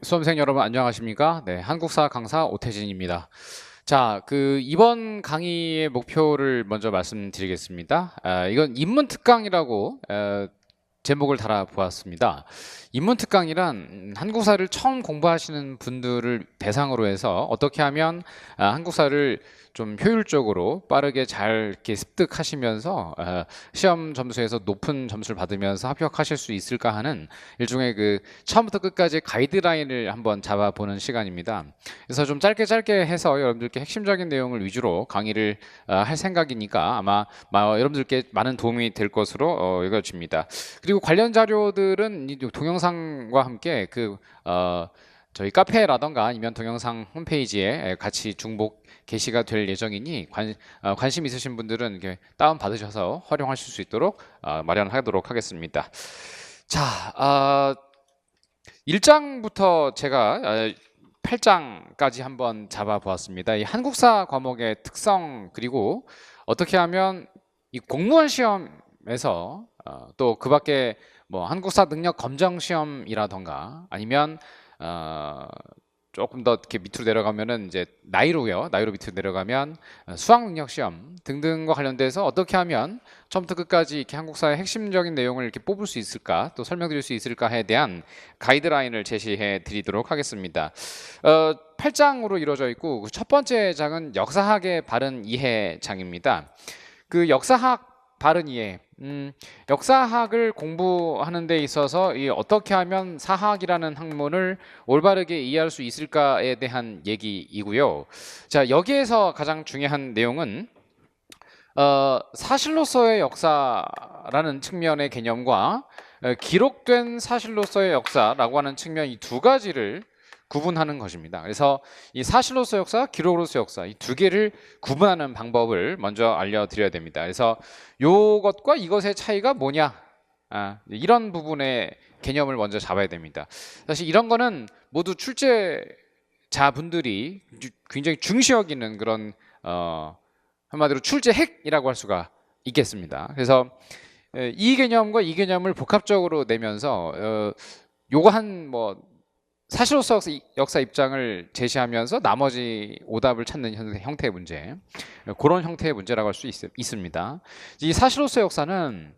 수험생 여러분 안녕하십니까? 네, 한국사 강사 오태진입니다. 자, 이번 강의의 목표를 먼저 말씀드리겠습니다. 이건 인문 특강이라고 제목을 달아 보았습니다. 인문 특강이란 한국사를 처음 공부하시는 분들을 대상으로 해서 어떻게 하면 한국사를 좀 효율적으로 빠르게 잘 이렇게 습득하시면서 시험 점수에서 높은 점수를 받으면서 합격하실 수 있을까 하는 일종의 처음부터 끝까지 가이드라인을 한번 잡아보는 시간입니다. 그래서 좀 짧게 해서 여러분들께 핵심적인 내용을 위주로 강의를 할 생각이니까 아마 여러분들께 많은 도움이 될 것으로 여겨집니다. 그리고 관련 자료들은 이 동영상과 함께 저희 카페라던가 아니면 동영상 홈페이지에 같이 중복 게시가 될 예정이니 관심 있으신 분들은 이렇게 다운 받으셔서 활용하실 수 있도록 마련하도록 하겠습니다. 자, 1장부터 제가 8장까지 한번 잡아보았습니다. 이 한국사 과목의 특성 그리고 어떻게 하면 이 공무원 시험에서 또 그 밖에 뭐 한국사 능력 검정 시험이라던가 아니면 조금 더 이렇게 밑으로 내려가면은 이제 나이로 밑으로 내려가면 수학 능력 시험 등등과 관련돼서 어떻게 하면 처음부터 끝까지 이렇게 한국사의 핵심적인 내용을 이렇게 뽑을 수 있을까 또 설명드릴 수 있을까에 대한 가이드라인을 제시해 드리도록 하겠습니다. 8장으로 이루어져 있고 첫 번째 장은 역사학의 바른 이해 장입니다. 그 역사학 바른 이해 역사학을 공부하는 데 있어서 어떻게 하면 사학이라는 학문을 올바르게 이해할 수 있을까에 대한 얘기이고요. 자, 여기에서 가장 중요한 내용은 사실로서의 역사라는 측면의 개념과 기록된 사실로서의 역사라고 하는 측면 이 두 가지를 구분하는 것입니다. 그래서 이 사실로서 역사, 기록으로서 역사 이 두 개를 구분하는 방법을 먼저 알려드려야 됩니다. 그래서 이것과 이것의 차이가 뭐냐 이런 부분의 개념을 먼저 잡아야 됩니다. 사실 이런 거는 모두 출제자분들이 굉장히 중시 여기는 그런 한마디로 출제 핵이라고 할 수가 있겠습니다. 그래서 이 개념과 이 개념을 복합적으로 내면서 요거 사실로서 역사 입장을 제시하면서 나머지 오답을 찾는 형태의 문제, 그런 형태의 문제라고 할 수 있습니다. 이 사실로서 역사는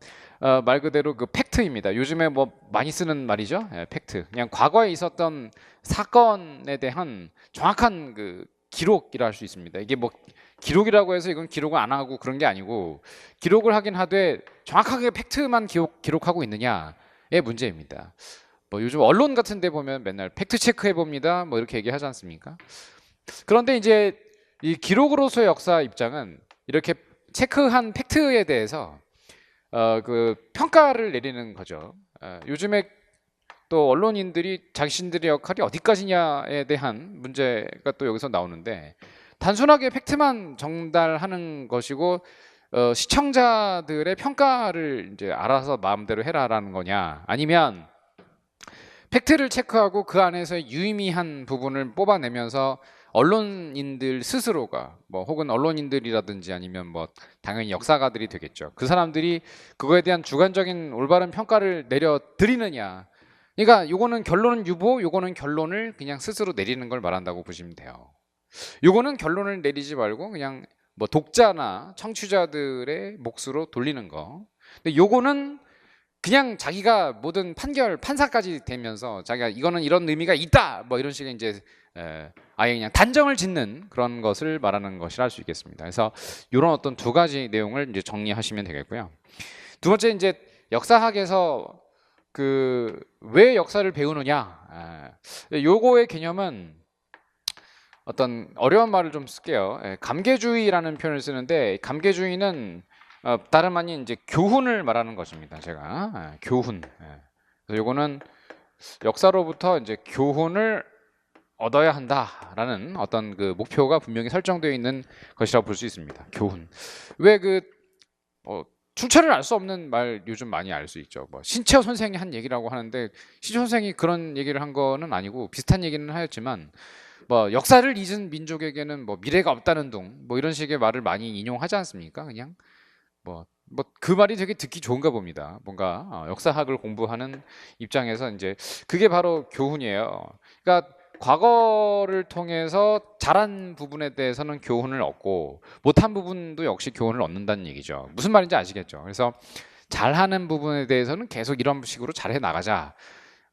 말 그대로 그 팩트입니다. 요즘에 뭐 많이 쓰는 말이죠. 팩트. 그냥 과거에 있었던 사건에 대한 정확한 그 기록이라 할 수 있습니다. 이게 뭐 기록이라고 해서 이건 기록을 안 하고 그런 게 아니고 기록을 하긴 하되 정확하게 팩트만 기록하고 있느냐의 문제입니다. 뭐 요즘 언론 같은 데 보면 맨날 팩트 체크해 봅니다. 뭐 이렇게 얘기하지 않습니까? 그런데 이제 이 기록으로서의 역사 입장은 이렇게 체크한 팩트에 대해서 그 평가를 내리는 거죠. 요즘에 또 언론인들이 자신들의 역할이 어디까지냐에 대한 문제가 또 여기서 나오는데 단순하게 팩트만 전달하는 것이고 시청자들의 평가를 이제 알아서 마음대로 해라라는 거냐 아니면 팩트를 체크하고 그 안에서 유의미한 부분을 뽑아내면서 언론인들 스스로가 뭐 혹은 언론인들이라든지 아니면 뭐 당연히 역사가들이 되겠죠. 그 사람들이 그거에 대한 주관적인 올바른 평가를 내려 드리느냐. 그러니까 요거는 결론은 유보, 요거는 결론을 그냥 스스로 내리는 걸 말한다고 보시면 돼요. 요거는 결론을 내리지 말고 그냥 뭐 독자나 청취자들의 몫으로 돌리는 거. 근데 요거는 그냥 자기가 모든 판사까지 되면서 자기가 이거는 이런 의미가 있다 뭐 이런 식의 이제 아예 그냥 단정을 짓는 그런 것을 말하는 것이라 할 수 있겠습니다. 그래서 이런 어떤 두 가지 내용을 이제 정리하시면 되겠고요. 두 번째 이제 역사학에서 왜 역사를 배우느냐 요거의 개념은 어떤 어려운 말을 좀 쓸게요. 감개주의라는 표현을 쓰는데 감개주의는 다름 아닌 이제 교훈을 말하는 것입니다. 제가 교훈. 그래서 요거는 역사로부터 이제 교훈을 얻어야 한다라는 어떤 그 목표가 분명히 설정되어 있는 것이라고 볼 수 있습니다. 교훈. 왜 출처를 알 수 없는 말 요즘 많이 알 수 있죠. 뭐 신채호 선생이 한 얘기라고 하는데 신채호 선생이 그런 얘기를 한 거는 아니고 비슷한 얘기는 하였지만 뭐 역사를 잊은 민족에게는 뭐 미래가 없다는 둥 뭐 이런 식의 말을 많이 인용하지 않습니까? 그냥 뭐 뭐 그 말이 되게 듣기 좋은가 봅니다. 뭔가 역사학을 공부하는 입장에서 이제 그게 바로 교훈이에요. 그러니까 과거를 통해서 잘한 부분에 대해서는 교훈을 얻고 못한 부분도 역시 교훈을 얻는다는 얘기죠. 무슨 말인지 아시겠죠? 그래서 잘하는 부분에 대해서는 계속 이런 식으로 잘해 나가자.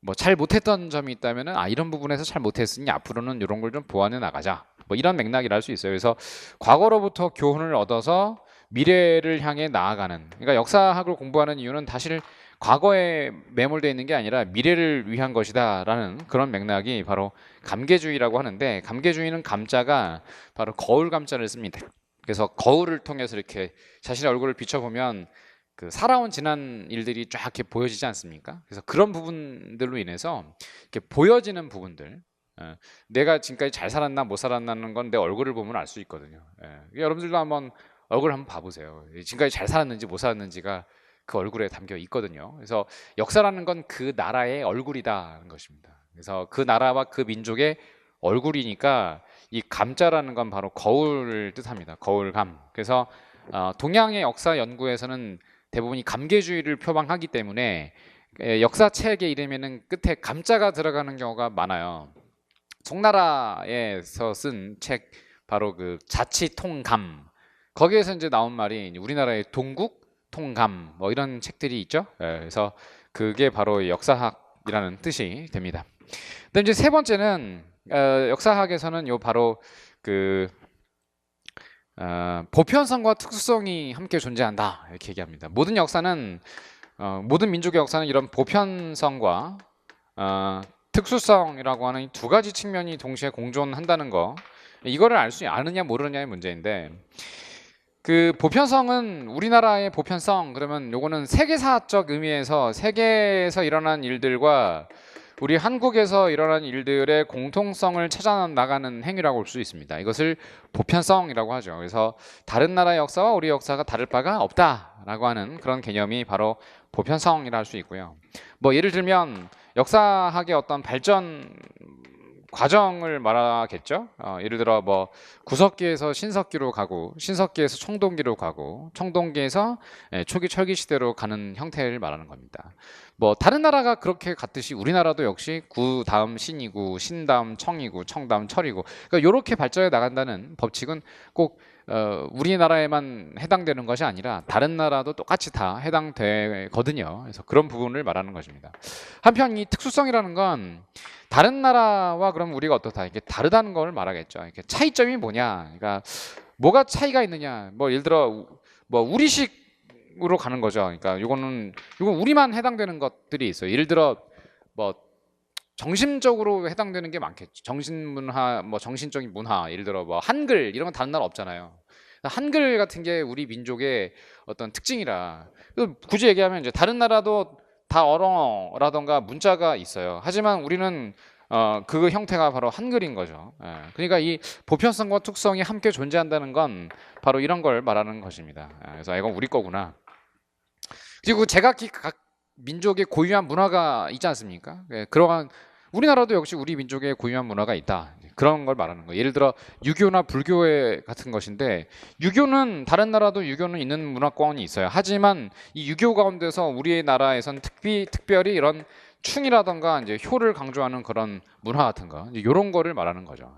뭐 잘 못했던 점이 있다면은 이런 부분에서 잘 못했으니 앞으로는 이런 걸 좀 보완해 나가자. 뭐 이런 맥락이라 할 수 있어요. 그래서 과거로부터 교훈을 얻어서 미래를 향해 나아가는. 그러니까 역사학을 공부하는 이유는 사실 과거에 매몰되어 있는 게 아니라 미래를 위한 것이다라는 그런 맥락이 바로 감개주의라고 하는데, 감개주의는 감자가 바로 거울 감자를 씁니다. 그래서 거울을 통해서 이렇게 자신의 얼굴을 비춰보면 그 살아온 지난 일들이 쫙 이렇게 보여지지 않습니까? 그래서 그런 부분들로 인해서 이렇게 보여지는 부분들, 내가 지금까지 잘 살았나 못 살았나는 건 내 얼굴을 보면 알 수 있거든요. 여러분들도 한번 얼굴 한번 봐보세요. 지금까지 잘 살았는지 못 살았는지가 그 얼굴에 담겨 있거든요. 그래서 역사라는 건 그 나라의 얼굴이다는 것입니다. 그래서 그 나라와 그 민족의 얼굴이니까 이 감자라는 건 바로 거울을 뜻합니다. 거울감. 그래서 동양의 역사 연구에서는 대부분이 감개주의를 표방하기 때문에 역사책의 이름에는 끝에 감자가 들어가는 경우가 많아요. 송나라에서 쓴 책 바로 그 자치통감, 거기에서 이제 나온 말이 우리나라의 동국 통감 뭐 이런 책들이 있죠. 그래서 그게 바로 역사학이라는 뜻이 됩니다. 그다음 이제 세 번째는 역사학에서는 요 바로 그 보편성과 특수성이 함께 존재한다 이렇게 얘기합니다. 모든 역사는 모든 민족의 역사는 이런 보편성과 특수성이라고 하는 이 두 가지 측면이 동시에 공존한다는 거, 이거를 알 수 아느냐 모르느냐의 문제인데, 그 보편성은 우리나라의 보편성 그러면 요거는 세계사적 의미에서 세계에서 일어난 일들과 우리 한국에서 일어난 일들의 공통성을 찾아 나가는 행위라고 볼 수 있습니다. 이것을 보편성이라고 하죠. 그래서 다른 나라의 역사와 우리 역사가 다를 바가 없다라고 하는 그런 개념이 바로 보편성이라 할 수 있고요. 뭐 예를 들면 역사학의 어떤 발전 과정을 말하겠죠. 예를 들어 뭐 구석기에서 신석기로 가고 신석기에서 청동기로 가고 청동기에서 초기 철기 시대로 가는 형태를 말하는 겁니다. 뭐 다른 나라가 그렇게 갔듯이 우리나라도 역시 구 다음 신이고 신 다음 청이고 청 다음 철이고, 그러니까 이렇게 발전해 나간다는 법칙은 꼭 우리나라에만 해당되는 것이 아니라 다른 나라도 똑같이 다 해당되거든요. 그래서 그런 부분을 말하는 것입니다. 한편 이 특수성이라는 건 다른 나라와 그럼 우리가 어떻다, 이게 다르다는 걸 말하겠죠. 이게 차이점이 뭐냐, 그러니까 뭐가 차이가 있느냐. 뭐 예를 들어 뭐 우리식으로 가는 거죠. 그러니까 이건 우리만 해당되는 것들이 있어요. 예를 들어 뭐 정신적으로 해당되는 게 많겠죠. 정신문화, 뭐 정신적인 문화, 예를 들어 뭐 한글 이런 건 다른 나라 없잖아요. 한글 같은 게 우리 민족의 어떤 특징이라, 굳이 얘기하면 이제 다른 나라도 다 언어라던가 문자가 있어요. 하지만 우리는 그 형태가 바로 한글인 거죠. 그러니까 이 보편성과 특성이 함께 존재한다는 건 바로 이런 걸 말하는 것입니다. 그래서 이건 우리 거구나. 그리고 제각기 각 민족의 고유한 문화가 있지 않습니까? 그러한 우리나라도 역시 우리 민족의 고유한 문화가 있다. 그런 걸 말하는 거예요. 예를 들어 유교나 불교 같은 것인데, 유교는 다른 나라도 유교는 있는 문화권이 있어요. 하지만 이 유교 가운데서 우리나라에선 특별히 이런 충이라던가 이제 효를 강조하는 그런 문화 같은 거, 이제 이런 거를 말하는 거죠.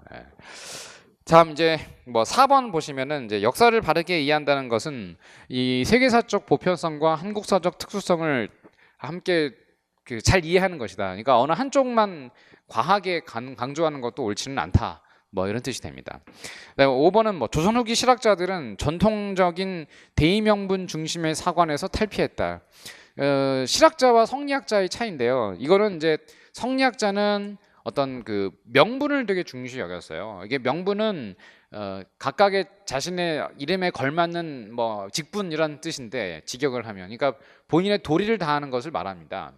자, 이제 뭐 4번 보시면은 이제 역사를 바르게 이해한다는 것은 이 세계사적 보편성과 한국사적 특수성을 함께 잘 이해하는 것이다. 그러니까 어느 한쪽만 과하게 강조하는 것도 옳지는 않다. 뭐 이런 뜻이 됩니다. 5번은 뭐 조선 후기 실학자들은 전통적인 대의명분 중심의 사관에서 탈피했다. 실학자와 성리학자의 차이인데요. 이거는 이제 성리학자는 어떤 그 명분을 되게 중시 여겼어요. 이게 명분은 각각의 자신의 이름에 걸맞는 뭐 직분이란 뜻인데, 직역을 하면 그러니까 본인의 도리를 다하는 것을 말합니다.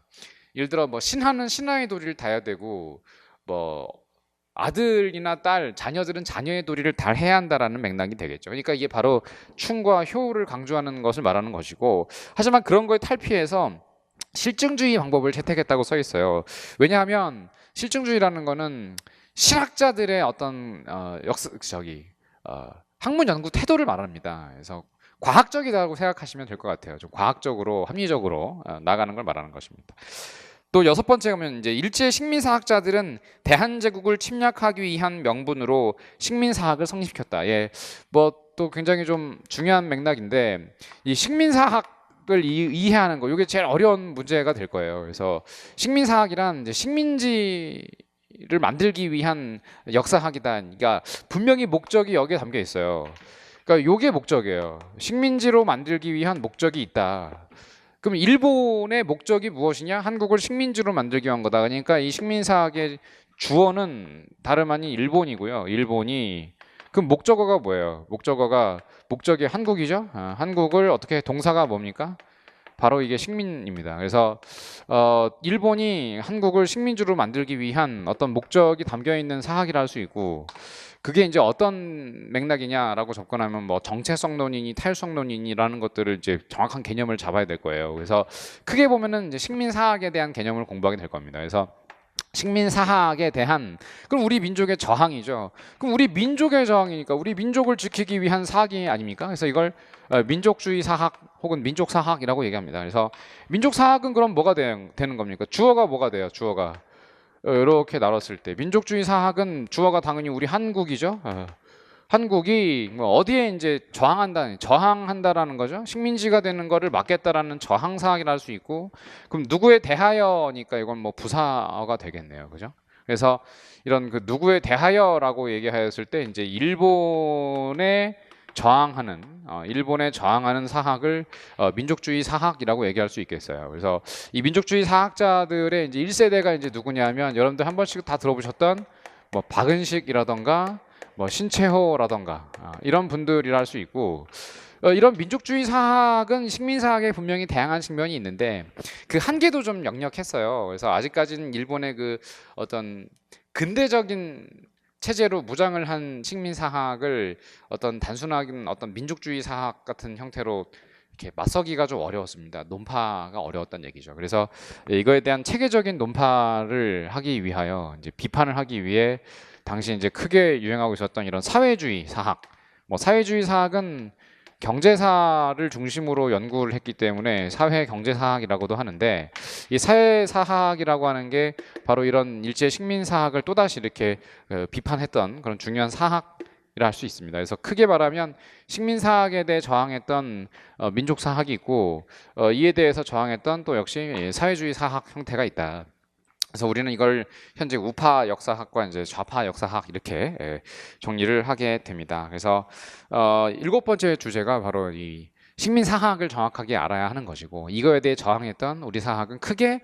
예를 들어 뭐 신하는 신하의 도리를 다해야 되고, 뭐 아들이나 딸, 자녀들은 자녀의 도리를 다 해야 한다라는 맥락이 되겠죠. 그러니까 이게 바로 충과 효를 강조하는 것을 말하는 것이고, 하지만 그런 거에 탈피해서 실증주의 방법을 채택했다고 써 있어요. 왜냐하면 실증주의라는 거는 실학자들의 어떤 학문 연구 태도를 말합니다. 그래서 과학적이다고 생각하시면 될 것 같아요. 좀 과학적으로 합리적으로 나가는 걸 말하는 것입니다. 또 여섯 번째 가면 이제 일제 식민사학자들은 대한제국을 침략하기 위한 명분으로 식민사학을 성립시켰다. 예, 뭐 또 굉장히 좀 중요한 맥락인데 이 식민사학을 이해하는 거 이게 제일 어려운 문제가 될 거예요. 그래서 식민사학이란 이제 식민지를 만들기 위한 역사학이다. 그러니까 분명히 목적이 여기에 담겨 있어요. 그러니까 요게 목적이에요. 식민지로 만들기 위한 목적이 있다. 그럼 일본의 목적이 무엇이냐? 한국을 식민지로 만들기 위한 거다. 그러니까 이 식민사학의 주어는 다름 아닌 일본이고요. 일본이 그럼 목적어가 뭐예요? 목적이 한국이죠. 한국을 어떻게 동사가 뭡니까? 바로 이게 식민입니다. 그래서 일본이 한국을 식민지로 만들기 위한 어떤 목적이 담겨 있는 사학이라 할 수 있고 그게 이제 어떤 맥락이냐라고 접근하면 뭐 정체성 논이니 탈성 논이니라는 것들을 이제 정확한 개념을 잡아야 될 거예요. 그래서 크게 보면은 이제 식민사학에 대한 개념을 공부하게 될 겁니다. 그래서 식민사학에 대한 그럼 우리 민족의 저항이죠. 그럼 우리 민족의 저항이니까 우리 민족을 지키기 위한 사학이 아닙니까? 그래서 이걸 민족주의 사학 혹은 민족사학이라고 얘기합니다. 그래서 민족사학은 그럼 뭐가 되는 겁니까? 주어가 뭐가 돼요? 주어가 이렇게 나눴을 때 민족주의 사학은 주어가 당연히 우리 한국이죠. 한국이 뭐 어디에 이제 저항한다라는 거죠. 식민지가 되는 거를 막겠다라는 저항 사학이라 할 수 있고, 그럼 누구에 대하여니까 이건 뭐 부사가 되겠네요, 그죠? 그래서 이런 그 누구에 대하여라고 얘기하였을 때 이제 일본에 저항하는 사학을 민족주의 사학이라고 얘기할 수 있겠어요. 그래서 이 민족주의 사학자들의 이제 1세대가 이제 누구냐면 여러분들 한 번씩 다 들어보셨던 뭐 박은식이라던가 뭐 신채호라던가 이런 분들이라 할 수 있고 이런 민족주의 사학은 식민사학에 분명히 다양한 측면이 있는데 그 한계도 좀 역력했어요. 그래서 아직까지는 일본의 그 어떤 근대적인 체제로 무장을 한 식민사학을 어떤 단순한 어떤 민족주의 사학 같은 형태로 이렇게 맞서기가 좀 어려웠습니다. 논파가 어려웠다는 얘기죠. 그래서 이거에 대한 체계적인 논파를 하기 위하여 이제 비판을 하기 위해 당시 이제 크게 유행하고 있었던 이런 사회주의 사학, 뭐 사회주의 사학은 경제사를 중심으로 연구를 했기 때문에 사회 경제사학이라고도 하는데 이 사회사학이라고 하는 게 바로 이런 일제 식민사학을 또다시 이렇게 비판했던 그런 중요한 사학이라 할 수 있습니다. 그래서 크게 말하면 식민사학에 대해 저항했던 민족사학이 있고 이에 대해서 저항했던 또 역시 사회주의 사학 형태가 있다. 그래서 우리는 이걸 현재 우파 역사학과 이제 좌파 역사학 이렇게 정리를 하게 됩니다. 그래서 일곱 번째 주제가 바로 이 식민사학을 정확하게 알아야 하는 것이고 이거에 대해 저항했던 우리 사학은 크게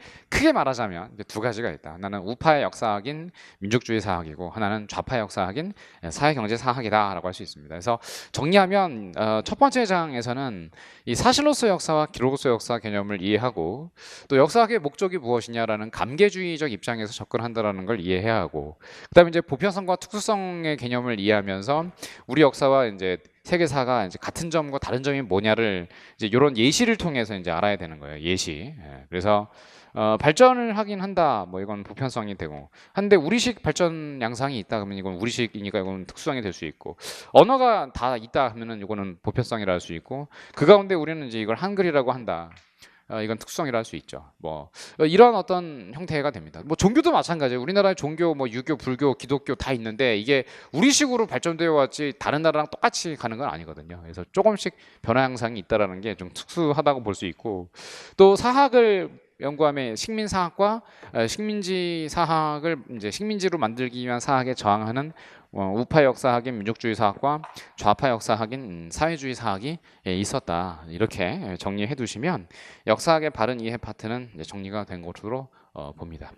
말하자면 두 가지가 있다. 하나는 우파의 역사학인 민족주의 사학이고 하나는 좌파의 역사학인 사회경제사학이다라고 할 수 있습니다. 그래서 정리하면 첫 번째 장에서는 이 사실로서 역사와 기록으로서 역사 개념을 이해하고 또 역사학의 목적이 무엇이냐라는 감개주의적 입장에서 접근한다라는 걸 이해해야 하고 그다음에 이제 보편성과 특수성의 개념을 이해하면서 우리 역사와 이제 세계사가 이제 같은 점과 다른 점이 뭐냐를 이제 이런 예시를 통해서 이제 알아야 되는 거예요. 예시. 그래서 발전을 하긴 한다. 뭐 이건 보편성이 되고. 한데 우리식 발전 양상이 있다 그러면 이건 우리식이니까 이건 특수성이 될 수 있고. 언어가 다 있다 하면은 이거는 보편성이라 할 수 있고. 그 가운데 우리는 이제 이걸 한글이라고 한다. 이건 특수성이라 할 수 있죠. 뭐 이런 어떤 형태가 됩니다. 뭐 종교도 마찬가지예요. 우리나라의 종교, 뭐 유교, 불교, 기독교 다 있는데 이게 우리식으로 발전되어 왔지 다른 나라랑 똑같이 가는 건 아니거든요. 그래서 조금씩 변화 양상이 있다라는 게 좀 특수하다고 볼 수 있고 또 사학을 연구하면 식민사학과 식민지 사학을 이제 식민지로 만들기 위한 사학에 저항하는 우파 역사학인 민족주의 사학과 좌파 역사학인 사회주의 사학이 있었다. 이렇게 정리해 두시면 역사학의 바른 이해 파트는 이제 정리가 된 것으로 봅니다.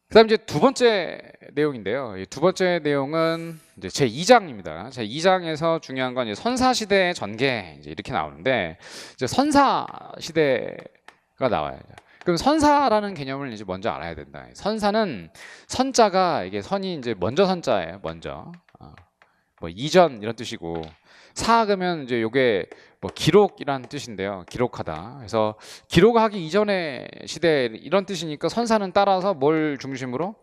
그다음 이제 두 번째 내용인데요. 두 번째 내용은 이제 제 2장입니다. 제 2장에서 중요한 건 이제 선사 시대의 전개 이제 이렇게 나오는데 이제 선사 시대가 나와요. 그럼 선사라는 개념을 이제 먼저 알아야 된다. 선사는 선자가 이게 선이 이제 먼저 선자예요. 먼저 뭐 이전 이런 뜻이고 사학하면 이제 요게 뭐 기록이란 뜻인데요. 기록하다. 그래서 기록하기 이전의 시대 이런 뜻이니까 선사는 따라서 뭘 중심으로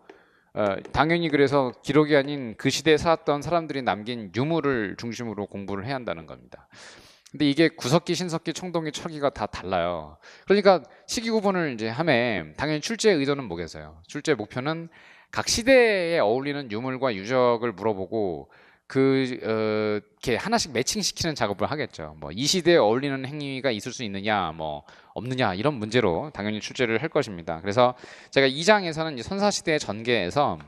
당연히 그래서 기록이 아닌 그 시대에 살았던 사람들이 남긴 유물을 중심으로 공부를 해야 한다는 겁니다. 근데 이게 구석기, 신석기, 청동기, 철기가 다 달라요. 그러니까 시기 구분을 이제 하면 당연히 출제의 의도는 뭐겠어요? 출제의 목표는 각 시대에 어울리는 유물과 유적을 물어보고 이렇게 하나씩 매칭시키는 작업을 하겠죠. 뭐 이 시대에 어울리는 행위가 있을 수 있느냐, 뭐 없느냐 이런 문제로 당연히 출제를 할 것입니다. 그래서 제가 2장에서는 선사시대의 전개에서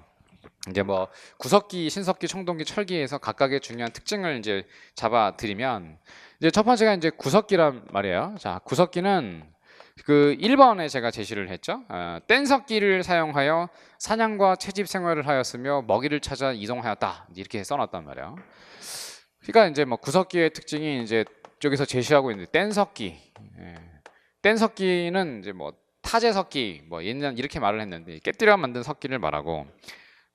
이제 뭐 구석기, 신석기, 청동기, 철기에서 각각의 중요한 특징을 이제 잡아드리면 이제 첫 번째가 이제 구석기란 말이에요. 자, 구석기는 그 1번에 제가 제시를 했죠. 뗀석기를 사용하여 사냥과 채집 생활을 하였으며 먹이를 찾아 이동하였다. 이렇게 써놨단 말이에요. 그러니까 이제 뭐 구석기의 특징이 이제 저기서 제시하고 있는데 뗀석기. 뗀석기는 이제 뭐 타제석기 뭐 옛날 이렇게 말을 했는데 깨뜨려 만든 석기를 말하고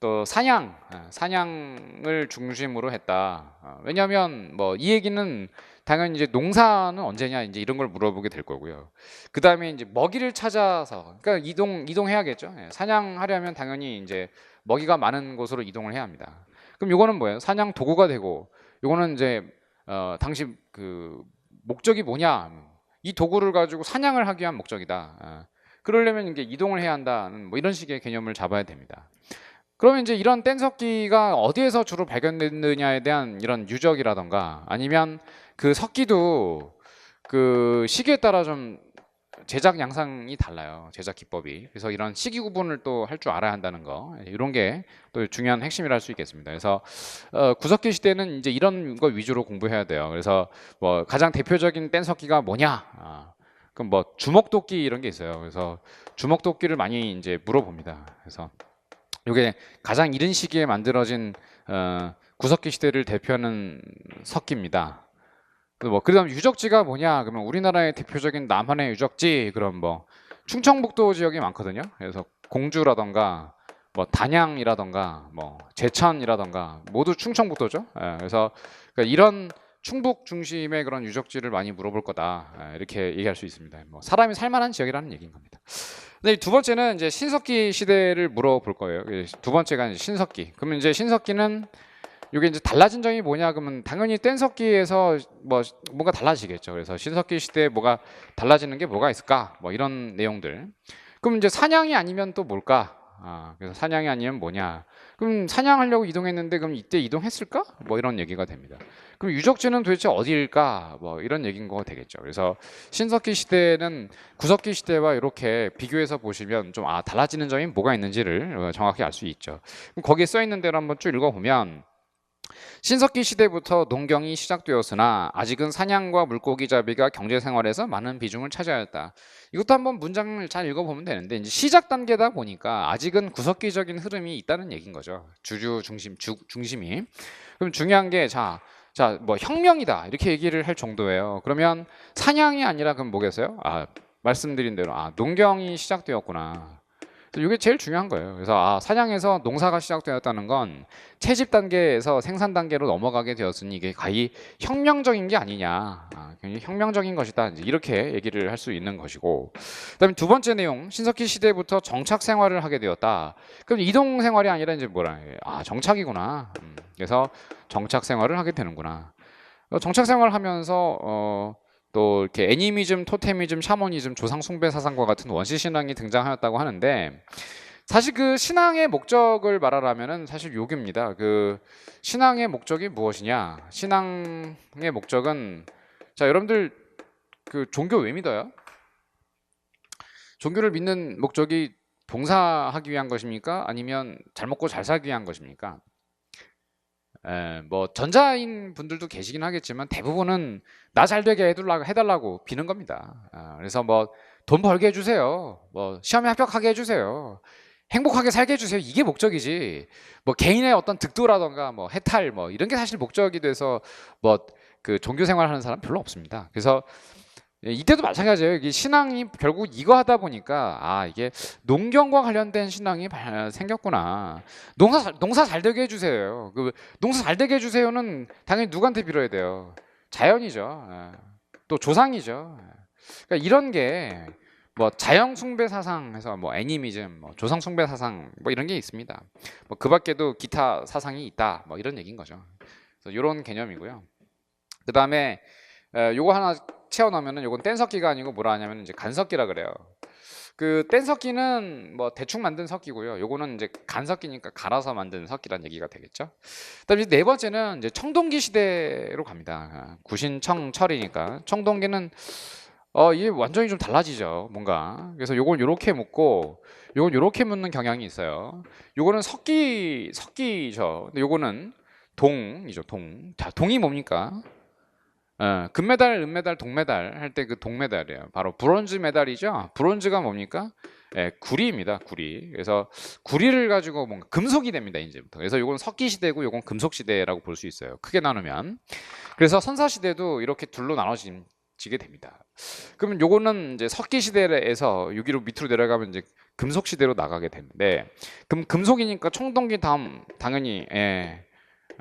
또 사냥을 중심으로 했다. 왜냐하면 뭐 이 얘기는 당연히 이제 농사는 언제냐 이제 이런 걸 물어보게 될 거고요. 그 다음에 이제 먹이를 찾아서 그러니까 이동해야겠죠. 사냥하려면 당연히 이제 먹이가 많은 곳으로 이동을 해야 합니다. 그럼 요거는 뭐예요? 사냥 도구가 되고 요거는 이제 당시 그 목적이 뭐냐? 이 도구를 가지고 사냥을 하기 위한 목적이다. 그러려면 이게 이동을 해야 한다는 뭐 이런 식의 개념을 잡아야 됩니다. 그러면 이제 이런 뗀석기가 어디에서 주로 발견됐느냐에 대한 이런 유적이라던가 아니면 그 석기도 그 시기에 따라 좀 제작 양상이 달라요. 제작 기법이. 그래서 이런 시기 구분을 또 할 줄 알아야 한다는 거. 이런 게 또 중요한 핵심이라 할 수 있겠습니다. 그래서 구석기 시대는 이제 이런 거 위주로 공부해야 돼요. 그래서 뭐 가장 대표적인 뗀석기가 뭐냐? 그럼 뭐 주먹도끼 이런 게 있어요. 그래서 주먹도끼를 많이 이제 물어봅니다. 그래서 이게 가장 이른 시기에 만들어진 구석기 시대를 대표하는 석기입니다. 뭐 그다음 유적지가 뭐냐? 그러면 우리나라의 대표적인 남한의 유적지 그럼 뭐 충청북도 지역이 많거든요. 그래서 공주라던가 뭐 단양이라던가 뭐 제천이라던가 모두 충청북도죠. 그래서 그러니까 이런 충북 중심의 그런 유적지를 많이 물어볼 거다. 이렇게 얘기할 수 있습니다. 뭐 사람이 살만한 지역이라는 얘기인 겁니다. 근데 두 번째는 이제 신석기 시대를 물어볼 거예요. 두 번째가 이제 신석기. 그러면 이제 신석기는 이게 이제 달라진 점이 뭐냐 그러면 당연히 뗀석기에서 뭐 뭔가 달라지겠죠. 그래서 신석기 시대에 뭐가 달라지는 게 뭐가 있을까? 뭐 이런 내용들. 그럼 이제 사냥이 아니면 또 뭘까? 그래서 사냥이 아니면 뭐냐? 그럼 사냥하려고 이동했는데 그럼 이때 이동했을까? 뭐 이런 얘기가 됩니다. 그럼 유적지는 도대체 어디일까? 뭐 이런 얘기인 거 되겠죠. 그래서 신석기 시대는 구석기 시대와 이렇게 비교해서 보시면 좀 달라지는 점이 뭐가 있는지를 정확히 알 수 있죠. 그럼 거기에 써 있는 대로 한번 쭉 읽어보면 신석기 시대부터 농경이 시작되었으나 아직은 사냥과 물고기 잡이가 경제 생활에서 많은 비중을 차지하였다. 이것도 한번 문장을 잘 읽어보면 되는데 이제 시작 단계다 보니까 아직은 구석기적인 흐름이 있다는 얘기인 거죠. 중심이. 그럼 중요한 게 뭐 혁명이다 이렇게 얘기를 할 정도예요. 그러면 사냥이 아니라 그럼 뭐겠어요? 말씀드린 대로 농경이 시작되었구나. 이게 제일 중요한 거예요. 그래서 사냥에서 농사가 시작되었다는 건 채집 단계에서 생산 단계로 넘어가게 되었으니 이게 거의 혁명적인 게 아니냐, 굉장히 혁명적인 것이다. 이렇게 얘기를 할 수 있는 것이고, 그다음에 두 번째 내용, 신석기 시대부터 정착 생활을 하게 되었다. 그럼 이동 생활이 아니라 이제 뭐라 해요? 정착이구나. 그래서 정착 생활을 하게 되는구나. 정착 생활을 하면서 또 이렇게 애니미즘, 토테미즘, 샤머니즘, 조상 숭배 사상과 같은 원시 신앙이 등장하였다고 하는데 사실 그 신앙의 목적을 말하라면은 사실 요기입니다. 그 신앙의 목적이 무엇이냐? 신앙의 목적은 여러분들 그 종교 왜 믿어요? 종교를 믿는 목적이 봉사하기 위한 것입니까? 아니면 잘 먹고 잘 살기 위한 것입니까? 뭐 전자인 분들도 계시긴 하겠지만 대부분은 나 잘 되게 해달라고 비는 겁니다. 그래서 뭐 돈 벌게 해주세요. 뭐 시험에 합격하게 해주세요. 행복하게 살게 해주세요. 이게 목적이지. 뭐 개인의 어떤 득도라던가 뭐 해탈 뭐 이런 게 사실 목적이 돼서 뭐 그 종교 생활하는 사람 별로 없습니다. 그래서 이때도 마찬가지예요. 이게 신앙이 결국 이거 하다 보니까 이게 농경과 관련된 신앙이 생겼구나. 농사 잘 되게 해주세요. 그 농사 잘 되게 해주세요는 당연히 누구한테 빌어야 돼요? 자연이죠. 또 조상이죠. 그러니까 이런 게 뭐 자영 숭배 사상에서 뭐 애니미즘, 뭐 조상 숭배 사상 뭐 이런 게 있습니다. 뭐 그 밖에도 기타 사상이 있다. 뭐 이런 얘기인 거죠. 그래서 이런 개념이고요. 그 다음에 요거 하나 채워 넣으면은 요건 뗀석기가 아니고 뭐라 하냐면 이제 간석기라 그래요. 그 뗀석기는 뭐 대충 만든 석기고요. 요거는 이제 간석기니까 갈아서 만든 석기란 얘기가 되겠죠. 그다음에 네 번째는 이제 청동기 시대로 갑니다. 구신청철이니까 청동기는 이게 완전히 좀 달라지죠, 뭔가. 그래서 요건 요렇게 묻고 요건 요렇게 묻는 경향이 있어요. 요거는 석기죠. 근데 요거는 동이죠, 동. 자, 동이 뭡니까? 금메달, 은메달, 동메달 할 때 그 동메달이에요. 바로 브론즈 메달이죠. 브론즈가 뭡니까? 구리입니다. 구리. 그래서 구리를 가지고 뭔가 금속이 됩니다. 이제부터. 그래서 요건 석기 시대고 요건 금속 시대라고 볼 수 있어요. 크게 나누면. 그래서 선사 시대도 이렇게 둘로 나눠지게 됩니다. 그러면 요거는 이제 석기 시대에서 여기로 밑으로 내려가면 이제 금속 시대로 나가게 되는데, 그럼 금속이니까 청동기 다음 당연히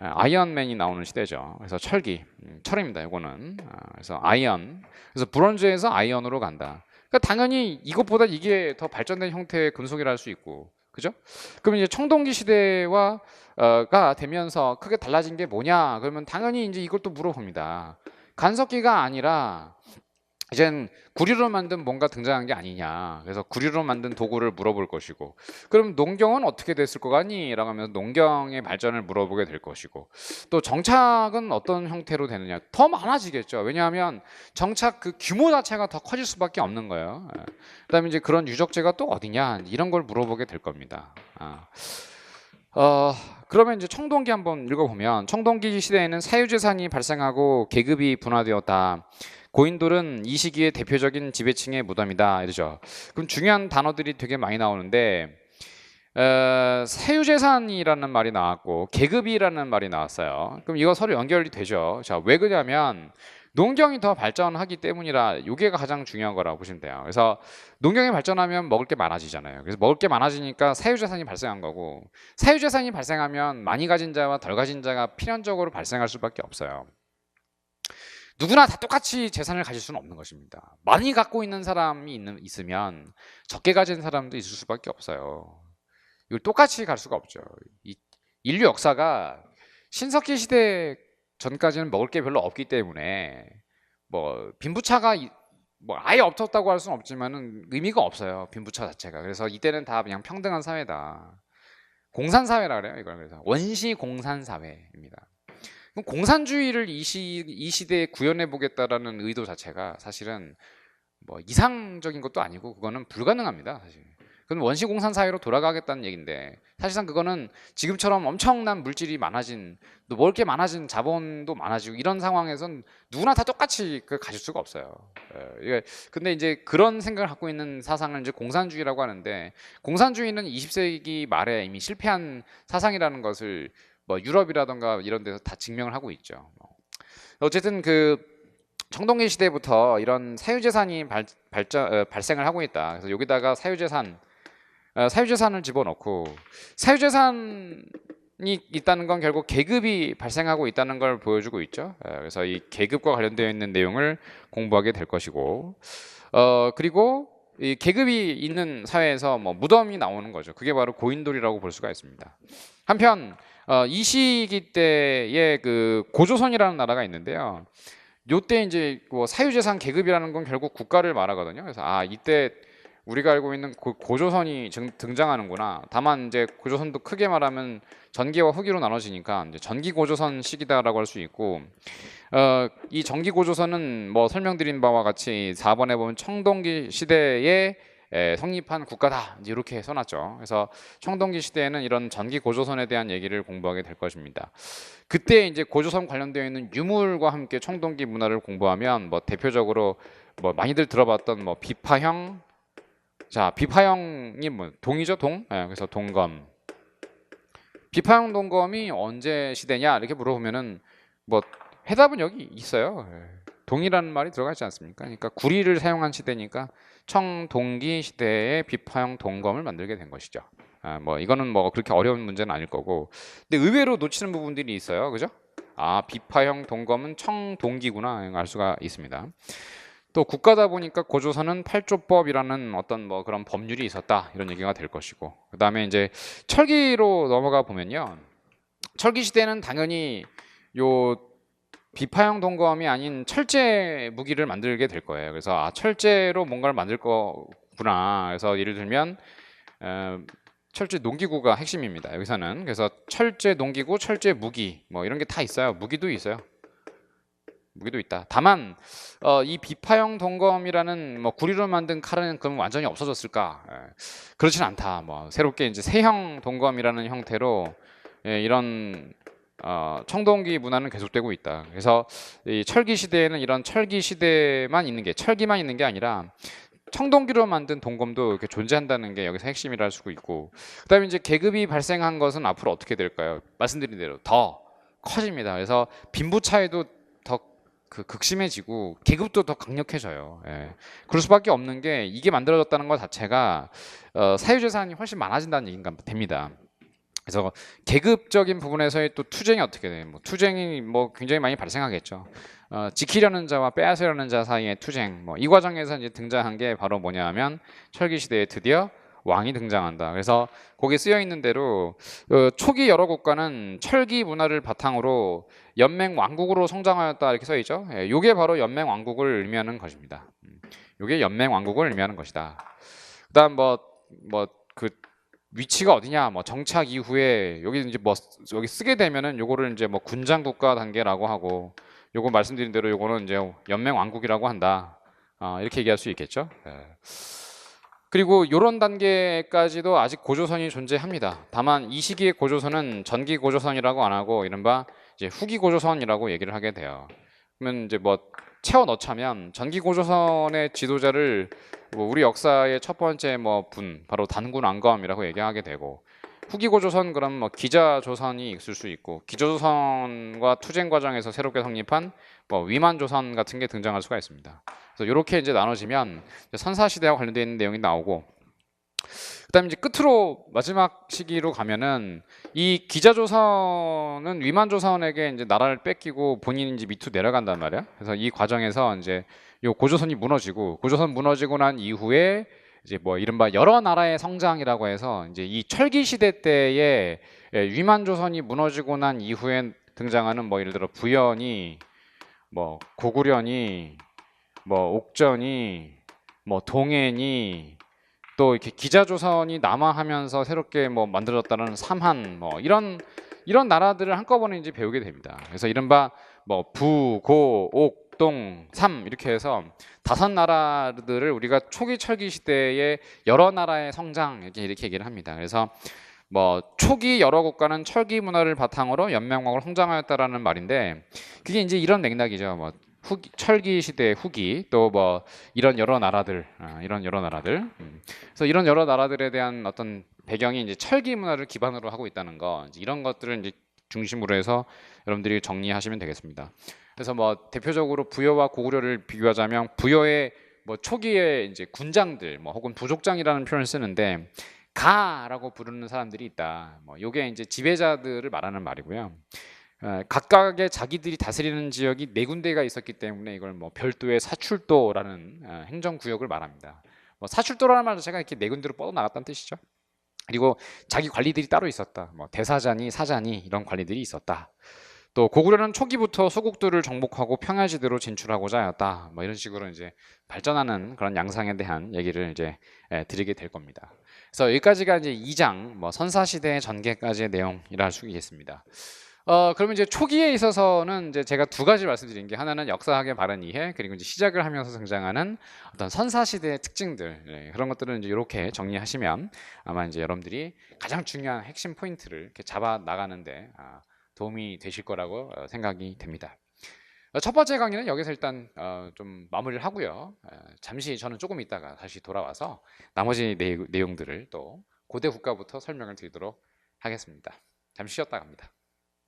아이언맨이 나오는 시대죠. 그래서 철기, 철입니다. 이거는. 그래서 아이언. 그래서 브론즈에서 아이언으로 간다. 그러니까 당연히 이것보다 이게 더 발전된 형태의 금속이라 할 수 있고, 그죠? 그럼 이제 청동기 시대와 가 되면서 크게 달라진 게 뭐냐? 그러면 당연히 이제 이걸 또 물어봅니다. 간석기가 아니라 이젠 구리로 만든 뭔가 등장한 게 아니냐. 그래서 구리로 만든 도구를 물어볼 것이고, 그럼 농경은 어떻게 됐을 것 같니? 라고 하면서 농경의 발전을 물어보게 될 것이고, 또 정착은 어떤 형태로 되느냐. 더 많아지겠죠. 왜냐하면 정착 그 규모 자체가 더 커질 수밖에 없는 거예요. 그다음에 이제 그런 유적지가 또 어디냐, 이런 걸 물어보게 될 겁니다. 그러면 이제 청동기 한번 읽어보면, 청동기 시대에는 사유재산이 발생하고 계급이 분화되었다. 고인돌은 이 시기의 대표적인 지배층의 무덤이다. 이러죠. 그럼 중요한 단어들이 되게 많이 나오는데, 사유재산이라는 말이 나왔고 계급이라는 말이 나왔어요. 그럼 이거 서로 연결이 되죠. 자, 왜 그러냐면 농경이 더 발전하기 때문이라, 이게 가장 중요한 거라고 보시면 돼요. 그래서 농경이 발전하면 먹을 게 많아지잖아요. 그래서 먹을 게 많아지니까 사유재산이 발생한 거고, 사유재산이 발생하면 많이 가진 자와 덜 가진 자가 필연적으로 발생할 수밖에 없어요. 누구나 다 똑같이 재산을 가질 수는 없는 것입니다. 많이 갖고 있는 사람이 있으면 적게 가진 사람도 있을 수밖에 없어요. 이걸 똑같이 갈 수가 없죠. 인류 역사가 신석기 시대 전까지는 먹을 게 별로 없기 때문에 뭐 빈부차가 뭐 아예 없었다고 할 수는 없지만은 의미가 없어요. 빈부차 자체가. 그래서 이때는 다 그냥 평등한 사회다. 공산사회라 그래요. 이걸. 그래서 원시 공산사회입니다. 공산주의를 이 시대에 구현해 보겠다라는 의도 자체가 사실은 뭐 이상적인 것도 아니고, 그거는 불가능합니다. 사실. 그건 원시 공산 사회로 돌아가겠다는 얘기인데, 사실상 그거는 지금처럼 엄청난 물질이 많아진, 또 먹을 게 많아진, 자본도 많아지고 이런 상황에선 누구나 다 똑같이 가질 수가 없어요. 근데 이제 그런 생각을 갖고 있는 사상을 이제 공산주의라고 하는데, 공산주의는 20세기 말에 이미 실패한 사상이라는 것을 뭐 유럽이라던가 이런 데서 다 증명을 하고 있죠. 어쨌든 그 청동기 시대부터 이런 사유재산이 발생을 하고 있다. 그래서 여기다가 사유재산을 집어넣고, 사유재산이 있다는 건 결국 계급이 발생하고 있다는 걸 보여주고 있죠. 그래서 이 계급과 관련되어 있는 내용을 공부하게 될 것이고, 그리고 이 계급이 있는 사회에서 뭐 무덤이 나오는 거죠. 그게 바로 고인돌이라고 볼 수가 있습니다. 한편 이 시기 때의 그 고조선이라는 나라가 있는데요. 요때 이제 뭐 사유재산 계급이라는 건 결국 국가를 말하거든요. 그래서 이때 우리가 알고 있는 고조선이 등장하는구나. 다만 이제 고조선도 크게 말하면 전기와 후기로 나눠지니까 이제 전기 고조선 시기다라고 할 수 있고, 이 전기 고조선은 뭐 설명드린 바와 같이 4번에 보면 청동기 시대에 성립한 국가다, 이제 이렇게 써놨죠. 그래서 청동기 시대에는 이런 전기 고조선에 대한 얘기를 공부하게 될 것입니다. 그때 이제 고조선 관련되어 있는 유물과 함께 청동기 문화를 공부하면 뭐 대표적으로 뭐 많이들 들어봤던 뭐 비파형, 자 비파형이 뭐 동이죠, 동. 그래서 동검. 비파형 동검이 언제 시대냐 이렇게 물어보면은 뭐 해답은 여기 있어요. 동이라는 말이 들어가 있지 않습니까? 그러니까 구리를 사용한 시대니까 청동기 시대에 비파형 동검을 만들게 된 것이죠. 뭐 이거는 뭐 그렇게 어려운 문제는 아닐 거고, 근데 의외로 놓치는 부분들이 있어요, 그죠? 비파형 동검은 청동기구나 알 수가 있습니다. 또 국가다 보니까 고조선은 팔조법이라는 어떤 뭐 그런 법률이 있었다 이런 얘기가 될 것이고, 그다음에 이제 철기로 넘어가 보면요, 철기 시대는 당연히 요 비파형 동검이 아닌 철제 무기를 만들게 될 거예요. 그래서 철제로 뭔가를 만들 거구나. 그래서 예를 들면 철제 농기구가 핵심입니다. 여기서는. 그래서 철제 농기구, 철제 무기 뭐 이런 게 다 있어요. 무기도 있어요. 무기도 있다. 다만 이 비파형 동검이라는 뭐 구리로 만든 칼은 그럼 완전히 없어졌을까? 그렇진 않다. 뭐 새롭게 이제 세형 동검이라는 형태로 이런 청동기 문화는 계속되고 있다. 그래서 이 철기 시대에는 이런 철기 시대만 있는 게, 철기만 있는 게 아니라 청동기로 만든 동검도 이렇게 존재한다는 게 여기서 핵심이라 할 수 있고, 그다음에 이제 계급이 발생한 것은 앞으로 어떻게 될까요? 말씀드린 대로 더 커집니다. 그래서 빈부 차이도 더 극심해지고 계급도 더 강력해져요. 그럴 수밖에 없는 게, 이게 만들어졌다는 것 자체가 사유재산이 훨씬 많아진다는 얘기가 됩니다. 그래서 계급적인 부분에서의 또 투쟁이 어떻게 돼요? 뭐 투쟁이 뭐 굉장히 많이 발생하겠죠. 지키려는 자와 빼앗으려는 자 사이의 투쟁. 뭐 이 과정에서 이제 등장한 게 바로 뭐냐하면 철기 시대에 드디어 왕이 등장한다. 그래서 거기 쓰여 있는 대로 초기 여러 국가는 철기 문화를 바탕으로 연맹 왕국으로 성장하였다 이렇게 써 있죠. 이게 바로 연맹 왕국을 의미하는 것입니다. 이게 연맹 왕국을 의미하는 것이다. 그다음 그 위치가 어디냐, 뭐 정착 이후에 여기 이제 뭐 여기 쓰게 되면은 요거를 이제 뭐 군장 국가 단계라고 하고, 요거 말씀드린 대로 요거는 이제 연맹 왕국이라고 한다. 이렇게 얘기할 수 있겠죠. 그리고 요런 단계까지도 아직 고조선이 존재합니다. 다만 이 시기의 고조선은 전기 고조선이라고 안 하고 이른바 이제 후기 고조선이라고 얘기를 하게 돼요. 그러면 이제 뭐 채워 넣자면 전기 고조선의 지도자를 뭐 우리 역사의 첫 번째 뭐 분 바로 단군 왕검이라고 얘기하게 되고, 후기 고조선 그럼 뭐 기자 조선이 있을 수 있고, 기자 조선과 투쟁 과정에서 새롭게 성립한 뭐 위만 조선 같은 게 등장할 수가 있습니다. 그래서 이렇게 이제 나눠지면 선사 시대와 관련되어 있는 내용이 나오고, 그다음에 이제 끝으로 마지막 시기로 가면은 이 기자조선은 위만조선에게 이제 나라를 뺏기고 본인이 이제 밑으로 내려간단 말이야. 그래서 이 과정에서 이제 요 고조선이 무너지고, 고조선 무너지고 난 이후에 이제 뭐 이른바 여러 나라의 성장이라고 해서 이제 이 철기 시대 때에 위만조선이 무너지고 난 이후에 등장하는 뭐 예를 들어 부연이, 뭐 고구려니, 뭐 옥전이, 뭐 동해니, 또 이렇게 기자조선이 남하하면서 새롭게 뭐 만들어졌다는 삼한, 뭐 이런 나라들을 한꺼번에 이제 배우게 됩니다. 그래서 이른바 뭐 부, 고, 옥, 동, 삼 이렇게 해서 5나라들을 우리가 초기 철기 시대의 여러 나라의 성장 이렇게 얘기를 합니다. 그래서 뭐 초기 여러 국가는 철기 문화를 바탕으로 연맹왕국을 성장하였다라는 말인데, 그게 이제 이런 맥락이죠. 뭐 철기 시대 후기, 또 뭐 이런 여러 나라들, 이런 여러 나라들. 그래서 이런 여러 나라들에 대한 어떤 배경이 이제 철기 문화를 기반으로 하고 있다는 거, 이제 이런 것들을 이제 중심으로 해서 여러분들이 정리하시면 되겠습니다. 그래서 뭐 대표적으로 부여와 고구려를 비교하자면, 부여의 뭐 초기에 이제 군장들, 뭐 혹은 부족장이라는 표현을 쓰는데, 가라고 부르는 사람들이 있다. 뭐 요게 이제 지배자들을 말하는 말이고요. 각각의 자기들이 다스리는 지역이 4군데가 있었기 때문에 이걸 뭐 별도의 사출도라는 행정구역을 말합니다. 뭐 사출도라는 말 자체가 이렇게 4군데로 뻗어 나갔다는 뜻이죠. 그리고 자기 관리들이 따로 있었다. 뭐 대사자니 사자니 이런 관리들이 있었다. 또 고구려는 초기부터 소국들을 정복하고 평야지대로 진출하고자 하였다. 뭐 이런 식으로 이제 발전하는 그런 양상에 대한 얘기를 이제 드리게 될 겁니다. 그래서 여기까지가 이제 2장 뭐 선사시대의 전개까지의 내용이라 할 수 있겠습니다. 그러면 이제 초기에 있어서는 이제 제가 2가지 말씀드린 게, 하나는 역사학의 바른 이해, 그리고 이제 시작을 하면서 등장하는 어떤 선사시대의 특징들, 그런 것들은 이제 이렇게 정리하시면 아마 이제 여러분들이 가장 중요한 핵심 포인트를 이렇게 잡아 나가는데 도움이 되실 거라고 생각이 됩니다. 첫 번째 강의는 여기서 일단 좀 마무리를 하고요. 잠시 저는 조금 있다가 다시 돌아와서 나머지 내용들을 또 고대 국가부터 설명을 드리도록 하겠습니다. 잠시 쉬었다 갑니다.